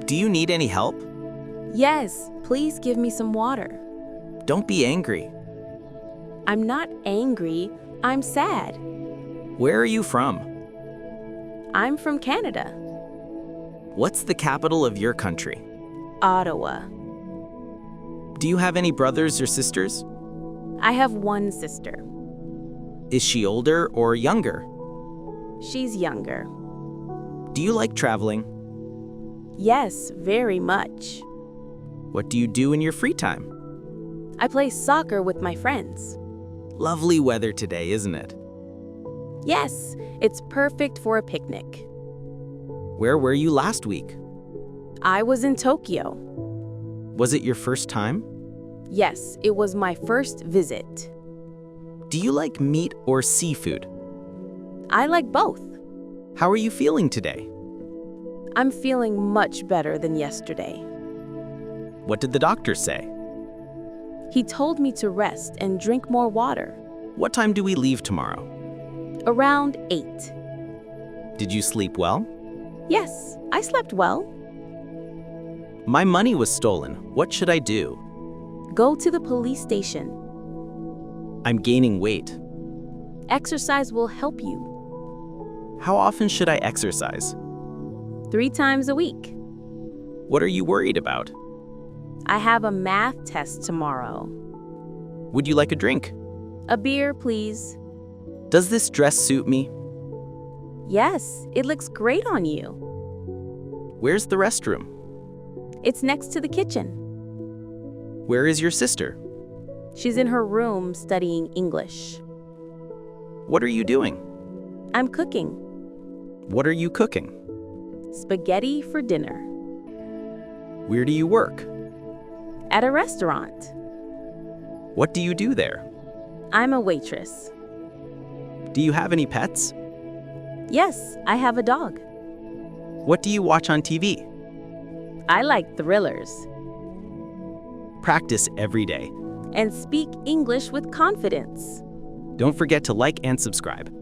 Do you need any help? Yes, please give me some water. Don't be angry. I'm not angry, I'm sad. Where are you from? I'm from Canada, What's the capital of your country? Ottawa. Do you have any brothers or sisters? I have one sister. Is she older or younger? She's younger. Do you like traveling? Yes, very much. What do you do in your free time? I play soccer with my friends. Lovely weather today, isn't it? Yes, it's perfect for a picnic. Where were you last week? I was in Tokyo. Was it your first time? Yes, it was my first visit. Do you like meat or seafood? I like both. How are you feeling today? I'm feeling much better than yesterday. What did the doctor say? He told me to rest and drink more water. What time do we leave tomorrow? Around 8. Did you sleep well? Yes, I slept well. My money was stolen. What should I do? Go to the police station. I'm gaining weight. Exercise will help you. How often should I exercise? 3 times a week. What are you worried about? I have a math test tomorrow. Would you like a drink? A beer, please. Does this dress suit me? Yes, it looks great on you. Where's the restroom? It's next to the kitchen. Where is your sister? She's in her room studying English. What are you doing? I'm cooking. What are you cooking? Spaghetti for dinner. Where do you work? At a restaurant. What do you do there? I'm a waitress. Do you have any pets? Yes, I have a dog. What do you watch on TV? I like thrillers. Practice every day. And speak English with confidence. Don't forget to like and subscribe.